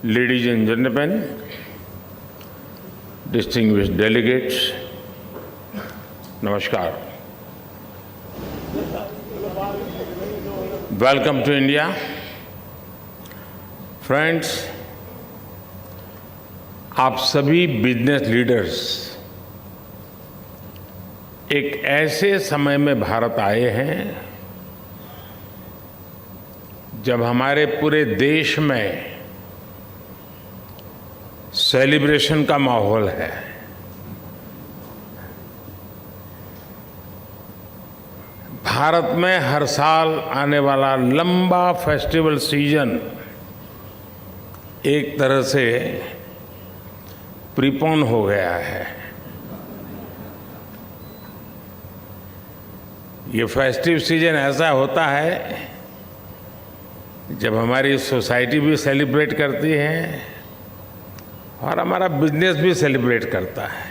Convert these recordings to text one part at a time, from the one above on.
Ladies and gentlemen, distinguished delegates, Namaskar. Welcome to India. Friends, आप सभी business leaders एक ऐसे समय में भारत आए हैं जब हमारे पूरे देश में सेलिब्रेशन का माहौल है। भारत में हर साल आने वाला लंबा फेस्टिवल सीजन एक तरह से प्रीपोन हो गया है। ये फेस्टिव सीजन ऐसा होता है जब हमारी सोसाइटी भी सेलिब्रेट करती है और हमारा बिजनेस भी सेलिब्रेट करता है।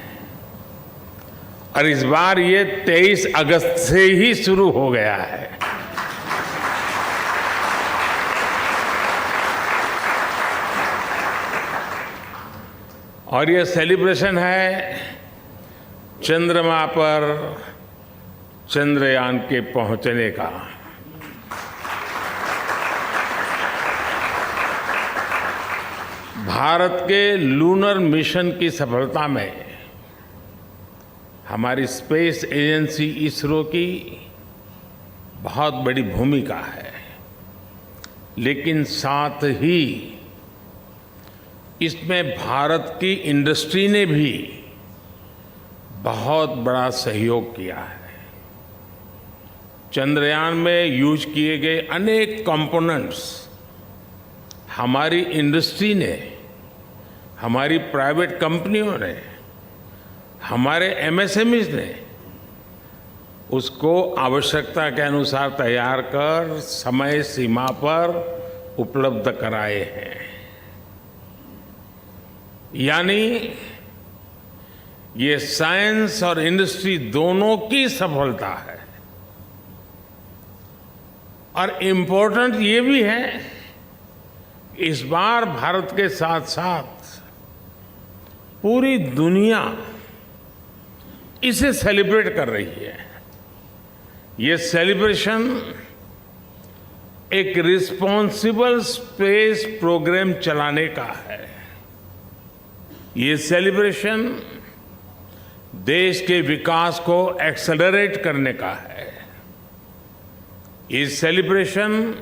और इस बार ये 23 अगस्त से ही शुरू हो गया है। और ये सेलिब्रेशन है चंद्रमा पर चंद्रयान के पहुंचने का। भारत के लूनर मिशन की सफलता में हमारी स्पेस एजेंसी इसरो की बहुत बड़ी भूमिका है, लेकिन साथ ही इसमें भारत की इंडस्ट्री ने भी बहुत बड़ा सहयोग किया है। चंद्रयान में यूज किए गए अनेक कंपोनेंट्स हमारी इंडस्ट्री ने, हमारी प्राइवेट कंपनियों ने, हमारे एमएसएमईज ने उसको आवश्यकता के अनुसार तैयार कर समय सीमा पर उपलब्ध कराए हैं। यानी ये साइंस और इंडस्ट्री दोनों की सफलता है। और इम्पोर्टेंट ये भी है, इस बार भारत के साथ साथ पूरी दुनिया इसे सेलिब्रेट कर रही है। ये सेलिब्रेशन एक रिस्पॉन्सिबल स्पेस प्रोग्राम चलाने का है। ये सेलिब्रेशन देश के विकास को एक्सेलरेट करने का है। ये सेलिब्रेशन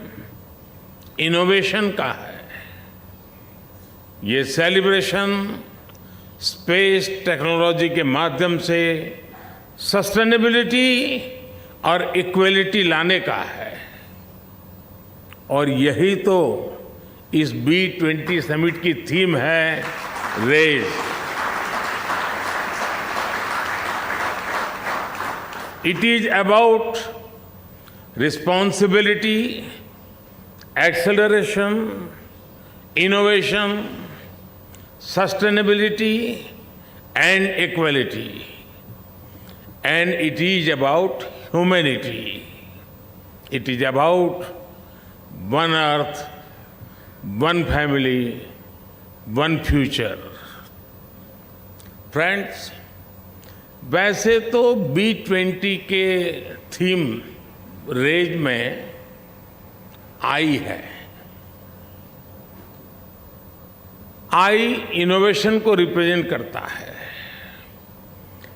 इनोवेशन का है। ये सेलिब्रेशन स्पेस टेक्नोलॉजी के माध्यम से सस्टेनेबिलिटी और इक्वलिटी लाने का है। और यही तो इस B20 समिट की थीम है, raise. It is about responsibility, acceleration, innovation, sustainability and equality. And it is about humanity. It is about one earth, one family, one future. Friends, वैसे तो B20 के थीम रेज में आई है। आई innovation को represent करता है,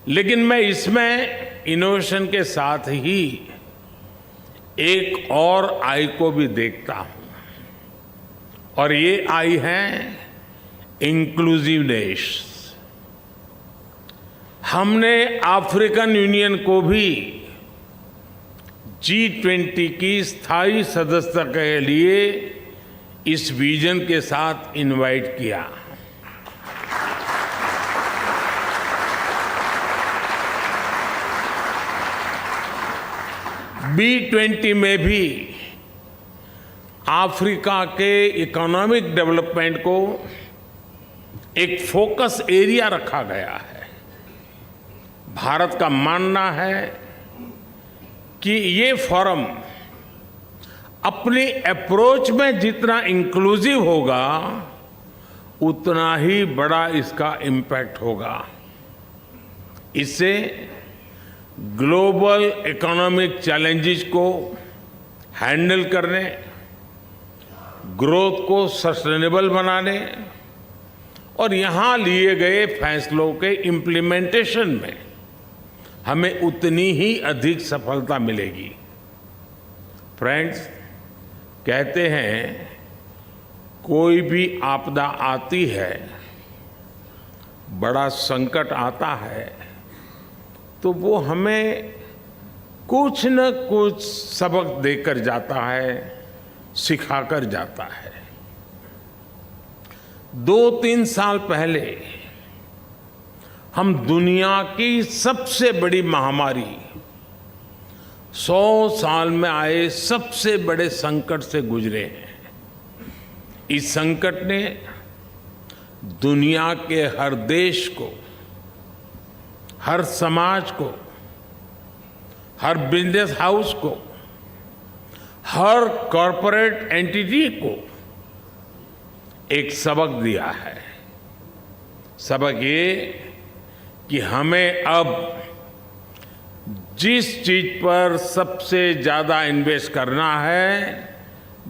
लेकिन मैं इसमें इनोवेशन के साथ ही एक और आई को भी देखता हूं, और ये आई है इंक्लूसिवनेस। हमने अफ्रीकन यूनियन को भी G20 की स्थायी सदस्यता के लिए इस विजन के साथ इनवाइट किया। B20 में भी अफ्रीका के इकोनॉमिक डेवलपमेंट को एक फोकस एरिया रखा गया है। भारत का मानना है कि ये फोरम अपनी अप्रोच में जितना इंक्लूसिव होगा उतना ही बड़ा इसका इम्पैक्ट होगा। इससे ग्लोबल इकोनॉमिक चैलेंजेस को हैंडल करने, ग्रोथ को सस्टेनेबल बनाने और यहाँ लिए गए फैसलों के इम्प्लीमेंटेशन में हमें उतनी ही अधिक सफलता मिलेगी। फ्रेंड्स, कहते हैं कोई भी आपदा आती है, बड़ा संकट आता है, तो वो हमें कुछ न कुछ सबक देकर जाता है, सिखाकर जाता है। 2-3 साल पहले हम दुनिया की सबसे बड़ी महामारी, 100 साल में आए सबसे बड़े संकट से गुजरे हैं। इस संकट ने दुनिया के हर देश को, हर समाज को, हर बिजनेस हाउस को, हर कॉरपोरेट एंटिटी को एक सबक दिया है। सबक ये कि हमें अब जिस चीज पर सबसे ज्यादा इन्वेस्ट करना है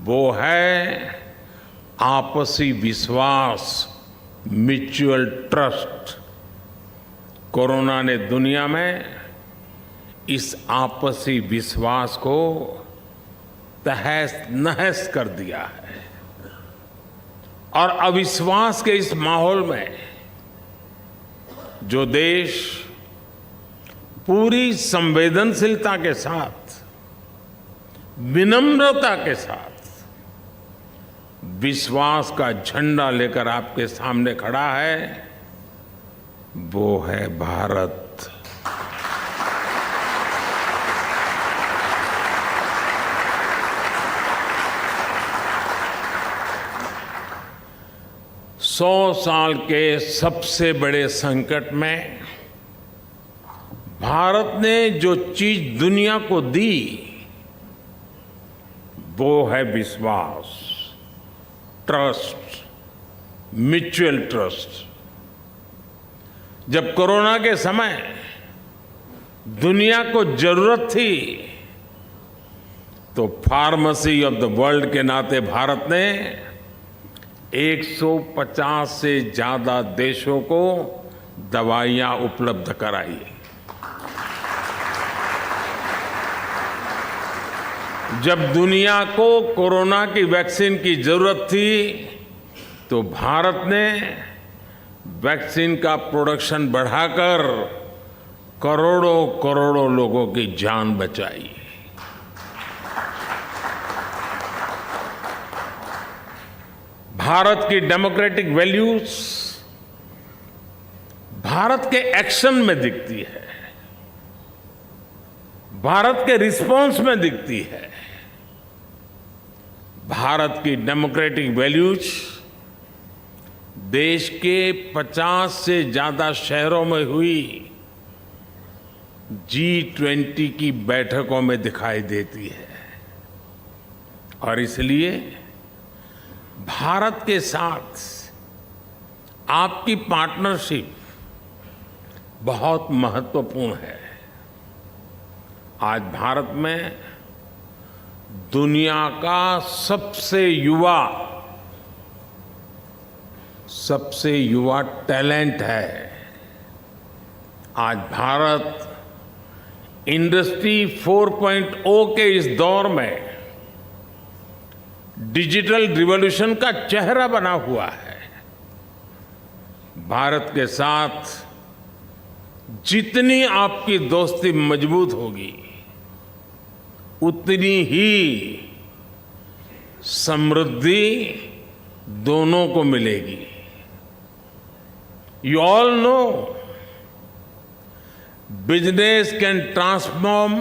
वो है आपसी विश्वास, म्यूचुअल ट्रस्ट। कोरोना ने दुनिया में इस आपसी विश्वास को तहस नहस कर दिया है और अविश्वास के इस माहौल में जो देश पूरी संवेदनशीलता के साथ, विनम्रता के साथ विश्वास का झंडा लेकर आपके सामने खड़ा है, वो है भारत। सौ साल के सबसे बड़े संकट में भारत ने जो चीज दुनिया को दी वो है विश्वास, ट्रस्ट, म्यूचुअल ट्रस्ट। जब कोरोना के समय दुनिया को जरूरत थी तो फार्मेसी ऑफ द वर्ल्ड के नाते भारत ने 150 से ज्यादा देशों को दवाइयां उपलब्ध कराई। जब दुनिया को कोरोना की वैक्सीन की जरूरत थी तो भारत ने वैक्सीन का प्रोडक्शन बढ़ाकर करोड़ों करोड़ों लोगों की जान बचाई। भारत की डेमोक्रेटिक वैल्यूज भारत के एक्शन में दिखती है, भारत के रिस्पॉन्स में दिखती है। भारत की डेमोक्रेटिक वैल्यूज देश के 50 से ज्यादा शहरों में हुई G20 की बैठकों में दिखाई देती है और इसलिए भारत के साथ आपकी पार्टनरशिप बहुत महत्वपूर्ण है। आज भारत में दुनिया का सबसे युवा टैलेंट है। आज भारत इंडस्ट्री 4.0 के इस दौर में डिजिटल रिवॉल्यूशन का चेहरा बना हुआ है। भारत के साथ जितनी आपकी दोस्ती मजबूत होगी उतनी ही समृद्धि दोनों को मिलेगी। You all know business can transform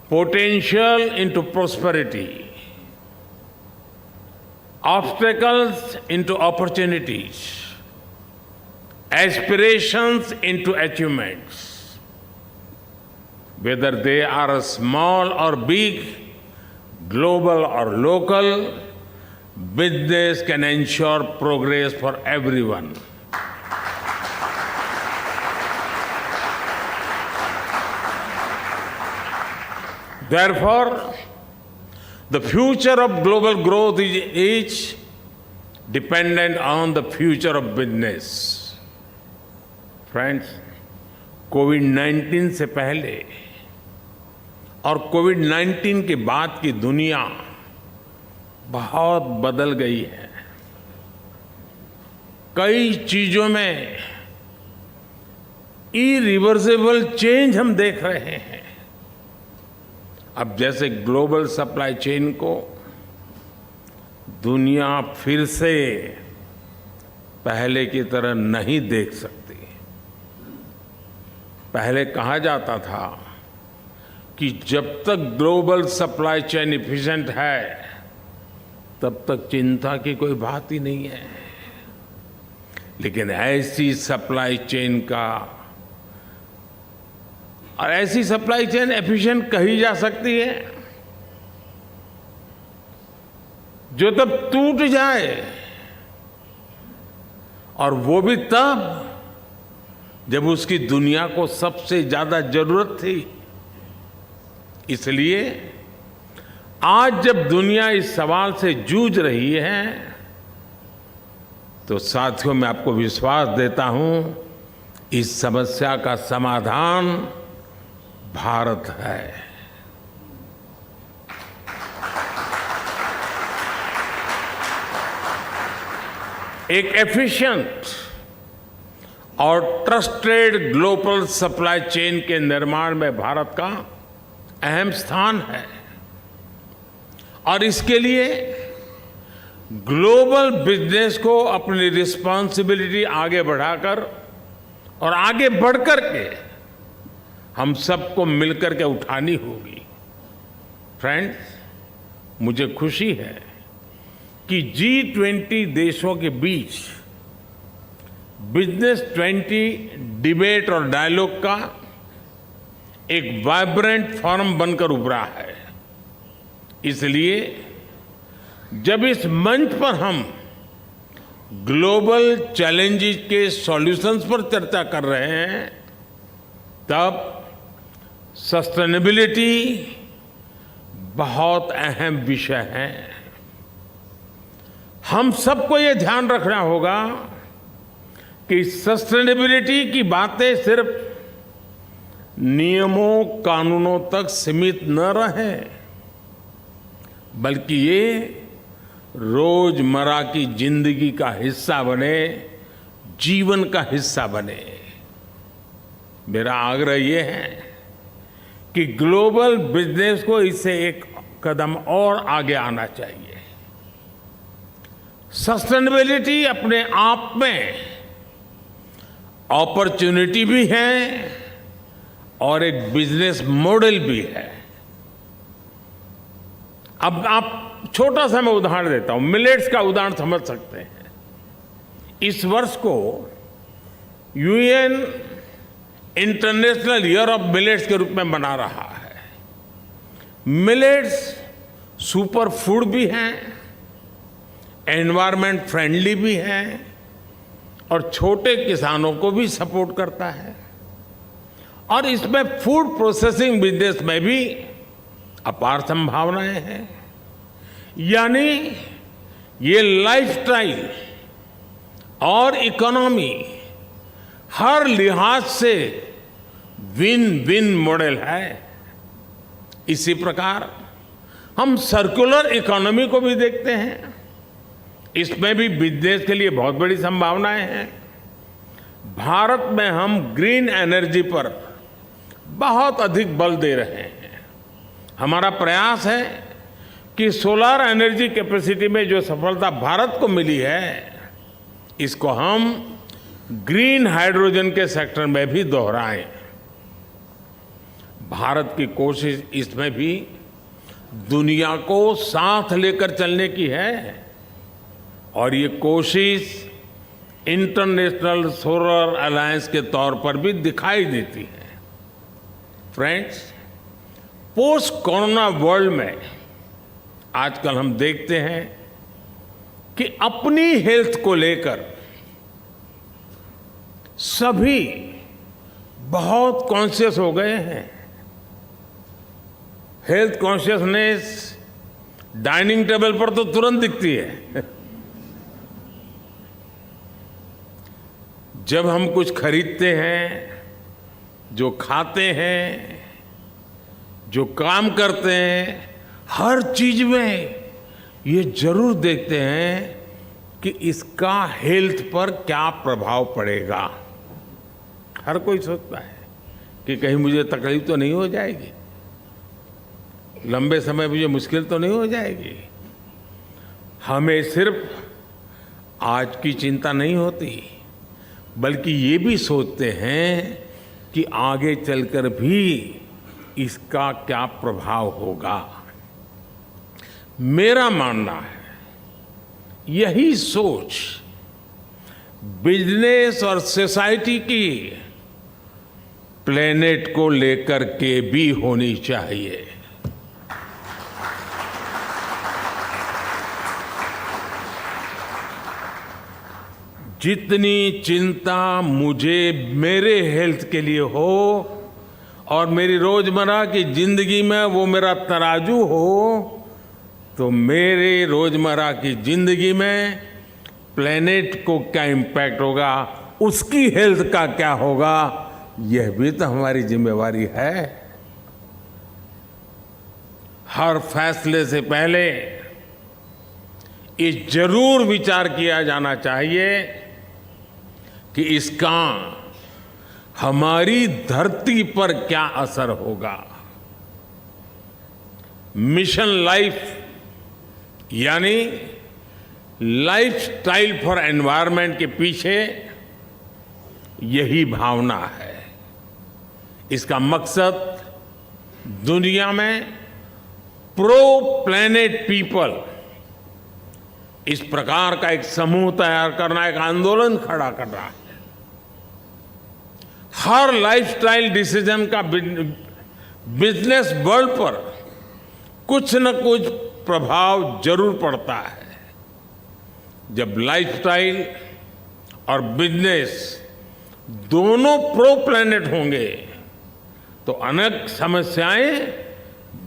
potential into prosperity, obstacles into opportunities, aspirations into achievements. Whether they are small or big, global or local, business can ensure progress for everyone. Therefore, the future of global growth is dependent on the future of business. Friends, कोविड-19 से पहले और कोविड-19 के बाद की दुनिया बहुत बदल गई है। कई चीजों में इरिवर्सिबल चेंज हम देख रहे हैं। अब जैसे ग्लोबल सप्लाई चेन को दुनिया फिर से पहले की तरह नहीं देख सकती। पहले कहा जाता था कि जब तक ग्लोबल सप्लाई चेन इफिशिएंट है तब तक चिंता की कोई बात ही नहीं है। लेकिन ऐसी सप्लाई चेन का और ऐसी सप्लाई चेन एफिशिएंट कही जा सकती है जो तब टूट जाए, और वो भी तब जब उसकी दुनिया को सबसे ज्यादा जरूरत थी। इसलिए आज जब दुनिया इस सवाल से जूझ रही है तो साथियों, मैं आपको विश्वास देता हूं, इस समस्या का समाधान भारत है। एक एफिशिएंट और ट्रस्टेड ग्लोबल सप्लाई चेन के निर्माण में भारत का अहम स्थान है, और इसके लिए ग्लोबल बिजनेस को अपनी रिस्पॉन्सिबिलिटी आगे बढ़ाकर और आगे बढ़कर के हम सबको मिलकर के उठानी होगी। फ्रेंड्स, मुझे खुशी है कि G20 देशों के बीच बिजनेस 20 डिबेट और डायलॉग का एक वाइब्रेंट फोरम बनकर उभरा है। इसलिए जब इस मंच पर हम ग्लोबल चैलेंजेस के सॉल्यूशंस पर चर्चा कर रहे हैं, तब सस्टेनेबिलिटी बहुत अहम विषय है। हम सबको ये ध्यान रखना होगा कि सस्टेनेबिलिटी की बातें सिर्फ नियमों कानूनों तक सीमित न रहे, बल्कि ये रोजमर्रा की जिंदगी का हिस्सा बने, जीवन का हिस्सा बने। मेरा आग्रह ये है कि ग्लोबल बिजनेस को इससे एक कदम और आगे आना चाहिए। सस्टेनेबिलिटी अपने आप में अपॉर्चुनिटी भी है और एक बिजनेस मॉडल भी है। अब आप छोटा सा मैं उदाहरण देता हूं, मिलेट्स का उदाहरण समझ सकते हैं। इस वर्ष को UN international year of millets के रूप में मना रहा है। मिलेट्स सुपर फूड भी हैं, एनवायरमेंट फ्रेंडली भी हैं और छोटे किसानों को भी सपोर्ट करता है, और इसमें फूड प्रोसेसिंग बिजनेस में भी अपार संभावनाएं हैं। यानी ये लाइफस्टाइल और इकोनॉमी हर लिहाज से विन विन मॉडल है। इसी प्रकार हम सर्कुलर इकोनॉमी को भी देखते हैं, इसमें भी बिजनेस के लिए बहुत बड़ी संभावनाएं हैं। भारत में हम ग्रीन एनर्जी पर बहुत अधिक बल दे रहे हैं। हमारा प्रयास है कि सोलर एनर्जी कैपेसिटी में जो सफलता भारत को मिली है, इसको हम ग्रीन हाइड्रोजन के सेक्टर में भी दोहराएं। भारत की कोशिश इसमें भी दुनिया को साथ लेकर चलने की है, और ये कोशिश इंटरनेशनल सोलर अलायंस के तौर पर भी दिखाई देती है। फ्रेंड्स, पोस्ट कोरोना वर्ल्ड में आजकल हम देखते हैं कि अपनी हेल्थ को लेकर सभी बहुत कॉन्शियस हो गए हैं। हेल्थ कॉन्शियसनेस डाइनिंग टेबल पर तो तुरंत दिखती है। जब हम कुछ खरीदते हैं, जो खाते हैं, जो काम करते हैं, हर चीज में ये जरूर देखते हैं कि इसका हेल्थ पर क्या प्रभाव पड़ेगा। हर कोई सोचता है कि कहीं मुझे तकलीफ तो नहीं हो जाएगी, लंबे समय मुझे मुश्किल तो नहीं हो जाएगी। हमें सिर्फ आज की चिंता नहीं होती, बल्कि ये भी सोचते हैं कि आगे चलकर भी इसका क्या प्रभाव होगा। मेरा मानना है यही सोच बिजनेस और सोसाइटी की प्लेनेट को लेकर के भी होनी चाहिए। जितनी चिंता मुझे मेरे हेल्थ के लिए हो और मेरी रोजमर्रा की जिंदगी में वो मेरा तराजू हो, तो मेरे रोजमर्रा की जिंदगी में प्लेनेट को क्या इम्पैक्ट होगा, उसकी हेल्थ का क्या होगा, यह भी तो हमारी जिम्मेवारी है। हर फैसले से पहले ये जरूर विचार किया जाना चाहिए कि इसका हमारी धरती पर क्या असर होगा। मिशन लाइफ यानी लाइफस्टाइल फॉर एनवायरनमेंट के पीछे यही भावना है। इसका मकसद दुनिया में प्रो प्लेनेट पीपल, इस प्रकार का एक समूह तैयार करना, एक आंदोलन खड़ा करना है। हर लाइफस्टाइल डिसीजन का बिजनेस वर्ल्ड पर कुछ न कुछ प्रभाव जरूर पड़ता है। जब लाइफस्टाइल और बिजनेस दोनों प्रो प्लेनेट होंगे तो अनेक समस्याएं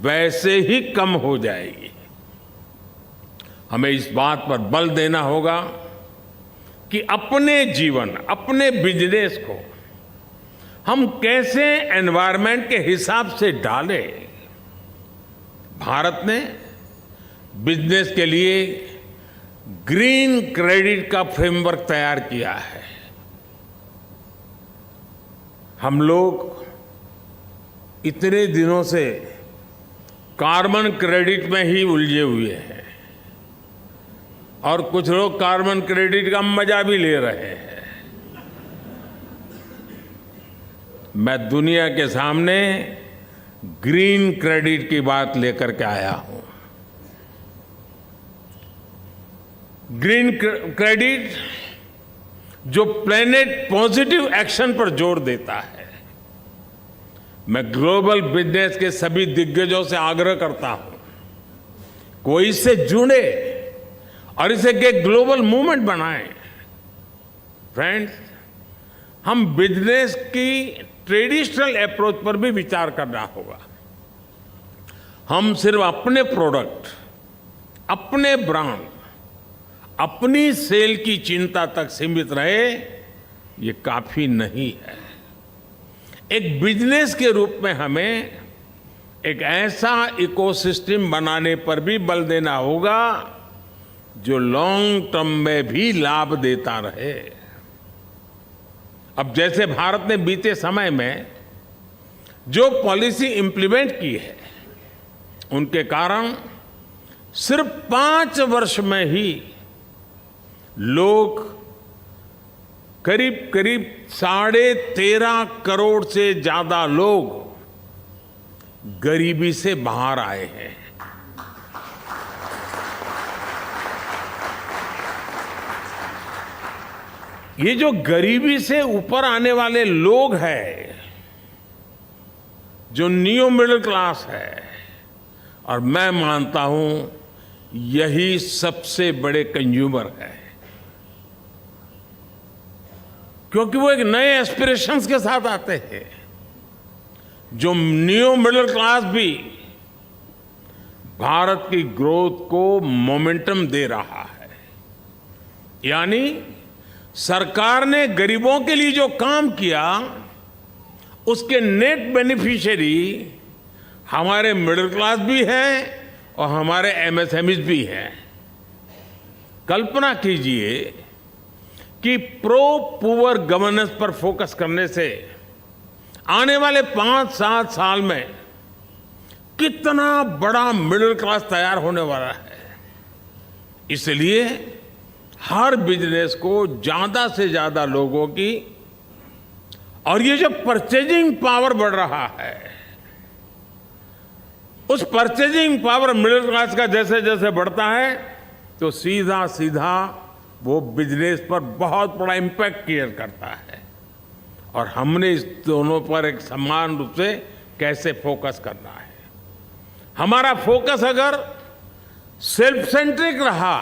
वैसे ही कम हो जाएगी। हमें इस बात पर बल देना होगा कि अपने जीवन, अपने बिजनेस को हम कैसे एनवायरनमेंट के हिसाब से डालें। भारत ने बिजनेस के लिए ग्रीन क्रेडिट का फ्रेमवर्क तैयार किया है। हम लोग इतने दिनों से कार्बन क्रेडिट में ही उलझे हुए हैं और कुछ लोग कार्बन क्रेडिट का मजा भी ले रहे हैं। मैं दुनिया के सामने ग्रीन क्रेडिट की बात लेकर के आया हूं। ग्रीन क्रेडिट जो प्लेनेट पॉजिटिव एक्शन पर जोर देता है। मैं ग्लोबल बिजनेस के सभी दिग्गजों से आग्रह करता हूं, कोई इससे जुड़े और इसे एक ग्लोबल मूवमेंट बनाएं। फ्रेंड्स, हम बिजनेस की ट्रेडिशनल अप्रोच पर भी विचार करना होगा। हम सिर्फ अपने प्रोडक्ट, अपने ब्रांड, अपनी सेल की चिंता तक सीमित रहे, ये काफी नहीं है। एक बिजनेस के रूप में हमें एक ऐसा इकोसिस्टम बनाने पर भी बल देना होगा जो लॉन्ग टर्म में भी लाभ देता रहे। अब जैसे भारत ने बीते समय में जो पॉलिसी इंप्लीमेंट की है, उनके कारण सिर्फ 5 वर्ष में ही लोग करीब करीब 13.5 करोड़ से ज्यादा लोग गरीबी से बाहर आए हैं। ये जो गरीबी से ऊपर आने वाले लोग हैं, जो नियो मिडिल क्लास है, और मैं मानता हूं यही सबसे बड़े कंज्यूमर है, क्योंकि वो एक नए एस्पिरेशंस के साथ आते हैं। जो न्यू मिडिल क्लास भी भारत की ग्रोथ को मोमेंटम दे रहा है। यानी सरकार ने गरीबों के लिए जो काम किया, उसके नेट बेनिफिशियरी हमारे मिडिल क्लास भी हैं और हमारे एमएसएमईज भी हैं। कल्पना कीजिए कि प्रो पुअर गवर्नेंस पर फोकस करने से आने वाले 5-7 साल में कितना बड़ा मिडिल क्लास तैयार होने वाला है। इसलिए हर बिजनेस को ज्यादा से ज्यादा लोगों की, और ये जो परचेजिंग पावर बढ़ रहा है, उस परचेजिंग पावर मिडिल क्लास का जैसे जैसे बढ़ता है तो सीधा सीधा वो बिजनेस पर बहुत बड़ा इम्पैक्ट क्रिएट करता है। और हमने इस दोनों पर एक समान रूप से कैसे फोकस करना है। हमारा फोकस अगर सेल्फ सेंट्रिक रहा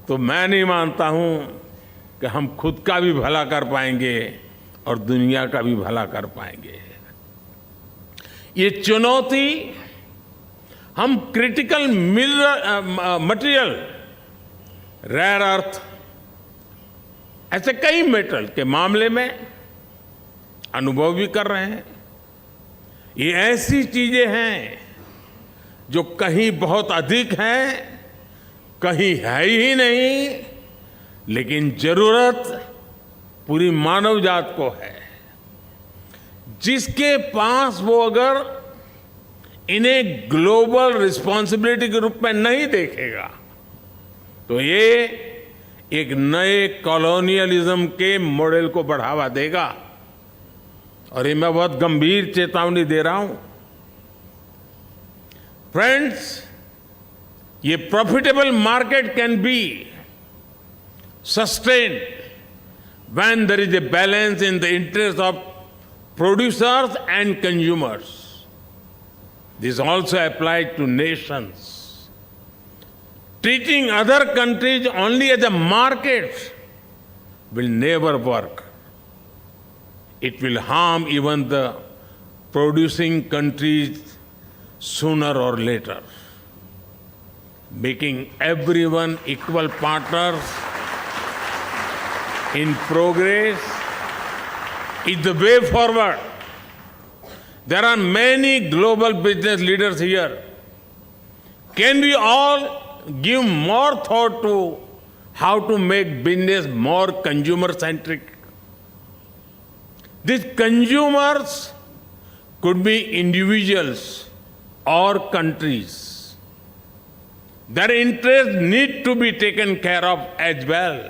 तो मैं नहीं मानता हूं कि हम खुद का भी भला कर पाएंगे और दुनिया का भी भला कर पाएंगे। ये चुनौती हम क्रिटिकल मटेरियल, रेयर अर्थ, ऐसे कई मेटल के मामले में अनुभव भी कर रहे हैं। ये ऐसी चीजें हैं जो कहीं बहुत अधिक हैं, कहीं है ही नहीं, लेकिन जरूरत पूरी मानव जात को है। जिसके पास वो अगर इन्हें ग्लोबल रिस्पॉन्सिबिलिटी के रूप में नहीं देखेगा तो ये एक नए कॉलोनियलिज्म के मॉडल को बढ़ावा देगा। और ये मैं बहुत गंभीर चेतावनी दे रहा हूं। फ्रेंड्स, ये profitable market can be sustained when there is a balance in the interest of producers and consumers. This also applies to nations. Treating other countries only as a market will never work. It will harm even the producing countries sooner or later. Making everyone equal partners in progress is the way forward. There are many global business leaders here. Can we all give more thought to how to make business more consumer-centric? These consumers could be individuals or countries. Their interests need to be taken care of as well.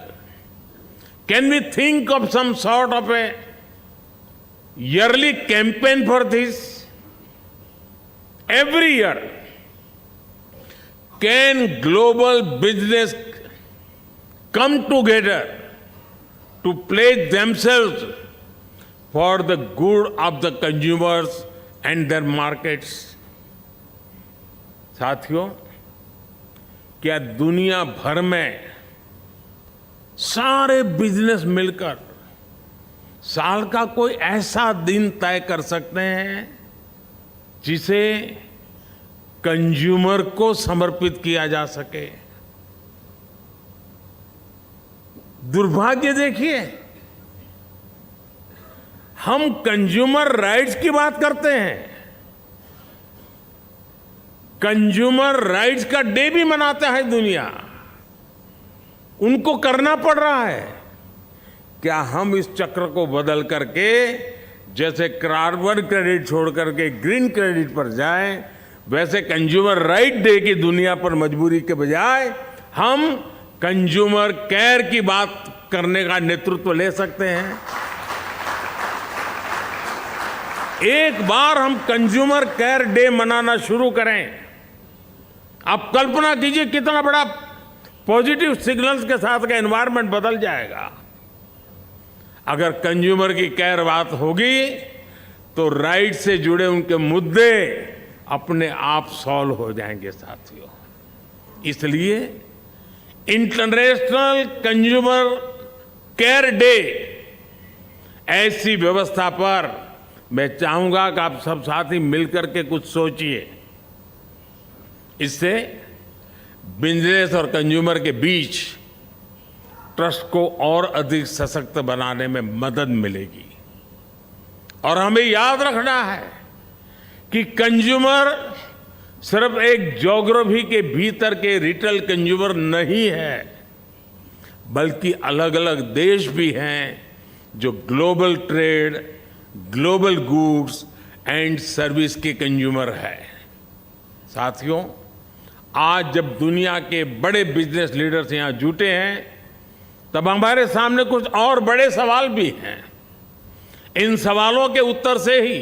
Can we think of some sort of a yearly campaign for this? Every year, can global business come together to pledge themselves for the good of the consumers and their markets? साथियों, क्या दुनिया भर में सारे business मिलकर साल का कोई ऐसा दिन तय कर सकते हैं जिसे कंज्यूमर को समर्पित किया जा सके? दुर्भाग्य देखिए, हम कंज्यूमर राइट्स की बात करते हैं, कंज्यूमर राइट्स का डे भी मनाता है दुनिया, उनको करना पड़ रहा है। क्या हम इस चक्र को बदल करके जैसे कार्बन क्रेडिट छोड़ करके ग्रीन क्रेडिट पर जाएं, वैसे कंज्यूमर राइट डे की दुनिया पर मजबूरी के बजाय हम कंज्यूमर केयर की बात करने का नेतृत्व ले सकते हैं? एक बार हम कंज्यूमर केयर डे मनाना शुरू करें, आप कल्पना कीजिए कितना बड़ा पॉजिटिव सिग्नल्स के साथ का एनवायरनमेंट बदल जाएगा। अगर कंज्यूमर की केयर बात होगी तो राइट से जुड़े उनके मुद्दे अपने आप सॉल्व हो जाएंगे। साथियों, इसलिए इंटरनेशनल कंज्यूमर केयर डे ऐसी व्यवस्था पर मैं चाहूंगा कि आप सब साथी मिलकर के कुछ सोचिए। इससे बिजनेस और कंज्यूमर के बीच ट्रस्ट को और अधिक सशक्त बनाने में मदद मिलेगी। और हमें याद रखना है कि कंज्यूमर सिर्फ एक ज्योग्राफी के भीतर के रिटेल कंज्यूमर नहीं है, बल्कि अलग अलग देश भी हैं जो global trade, global goods and service के कंज्यूमर है। साथियों, आज जब दुनिया के बड़े बिजनेस लीडर्स यहां जुटे हैं, तब हमारे सामने कुछ और बड़े सवाल भी हैं। इन सवालों के उत्तर से ही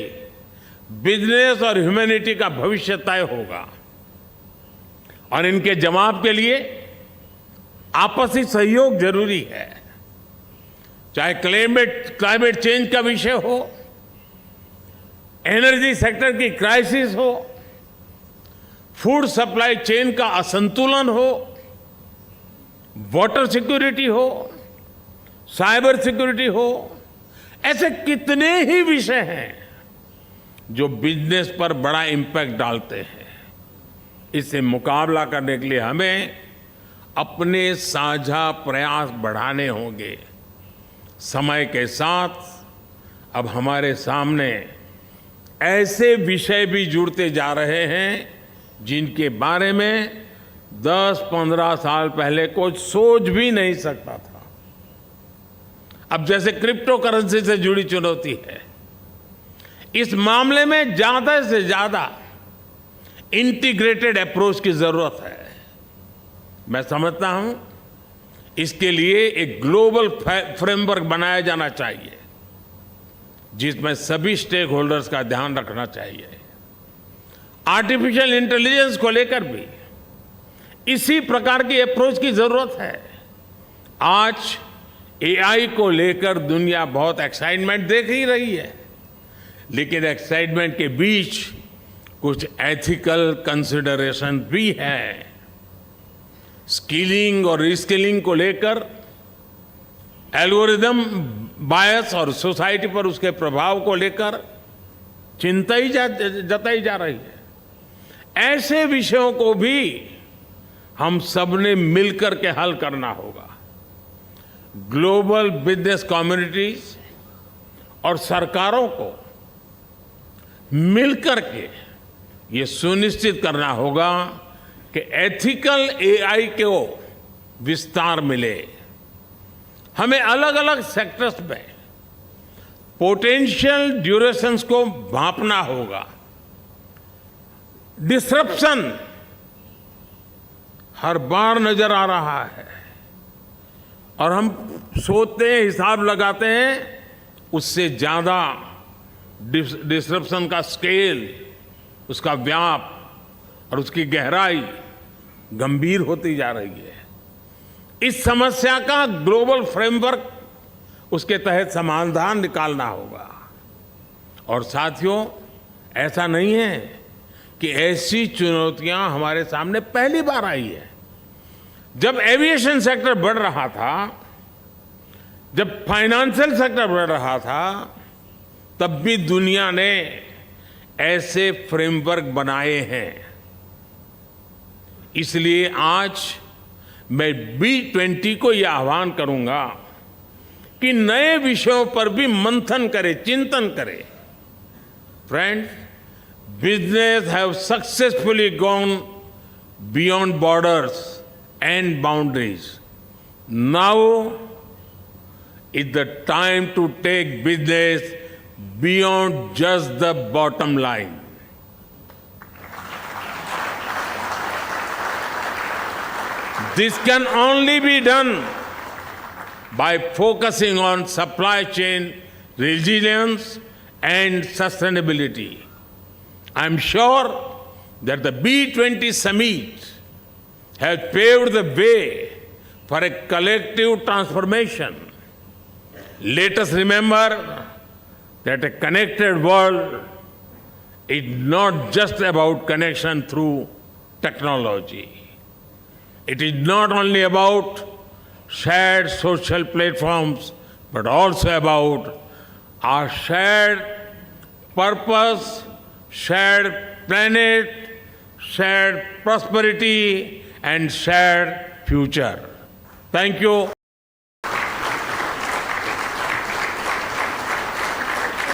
बिजनेस और ह्यूमैनिटी का भविष्य तय होगा। और इनके जवाब के लिए आपसी सहयोग जरूरी है। चाहे क्लाइमेट चेंज का विषय हो, एनर्जी सेक्टर की क्राइसिस हो, फूड सप्लाई चेन का असंतुलन हो, वाटर सिक्योरिटी हो, साइबर सिक्योरिटी हो, ऐसे कितने ही विषय हैं जो बिजनेस पर बड़ा इंपैक्ट डालते हैं। इससे मुकाबला करने के लिए हमें अपने साझा प्रयास बढ़ाने होंगे। समय के साथ अब हमारे सामने ऐसे विषय भी जुड़ते जा रहे हैं जिनके बारे में 10-15 साल पहले कोई सोच भी नहीं सकता था। अब जैसे क्रिप्टो करेंसी से जुड़ी चुनौती है, इस मामले में ज्यादा से ज्यादा इंटीग्रेटेड अप्रोच की जरूरत है। मैं समझता हूं इसके लिए एक ग्लोबल फ्रेमवर्क बनाया जाना चाहिए, जिसमें सभी स्टेक होल्डर्स का ध्यान रखना चाहिए। आर्टिफिशियल इंटेलिजेंस को लेकर भी इसी प्रकार की अप्रोच की जरूरत है। आज एआई को लेकर दुनिया बहुत एक्साइटमेंट देख ही रही है, लेकिन एक्साइटमेंट के बीच कुछ एथिकल कंसिडरेशन भी है। स्किलिंग और रिस्किलिंग को लेकर एल्गोरिदम बायस और सोसाइटी पर उसके प्रभाव को लेकर चिंता ही जताई जा रही है। ऐसे विषयों को भी हम सबने मिलकर के हल करना होगा। ग्लोबल बिजनेस कम्युनिटीज और सरकारों को मिलकर के ये सुनिश्चित करना होगा कि एथिकल एआई को विस्तार मिले। हमें अलग अलग सेक्टर्स में पोटेंशियल ड्यूरेशंस को भांपना होगा। डिसरप्शन हर बार नजर आ रहा है और हम सोचते हैं, हिसाब लगाते हैं, उससे ज्यादा डिसरप्शन का स्केल, उसका व्याप और उसकी गहराई गंभीर होती जा रही है। इस समस्या का ग्लोबल फ्रेमवर्क, उसके तहत समाधान निकालना होगा। और साथियों, ऐसा नहीं है कि ऐसी चुनौतियां हमारे सामने पहली बार आई है। जब एविएशन सेक्टर बढ़ रहा था, जब फाइनेंशियल सेक्टर बढ़ रहा था, तब भी दुनिया ने ऐसे फ्रेमवर्क बनाए हैं। इसलिए आज मैं B20 को यह आह्वान करूंगा कि नए विषयों पर भी मंथन करे, चिंतन करे। Friends, business have successfully gone beyond borders and boundaries. Now is the time to take business beyond just the bottom line. This can only be done by focusing on supply chain resilience and sustainability. I'm sure that the B20 summit has paved the way for a collective transformation. Let us remember that a connected world is not just about connection through technology. It is not only about shared social platforms, but also about our shared purpose, shared planet, shared prosperity, and shared future. Thank you.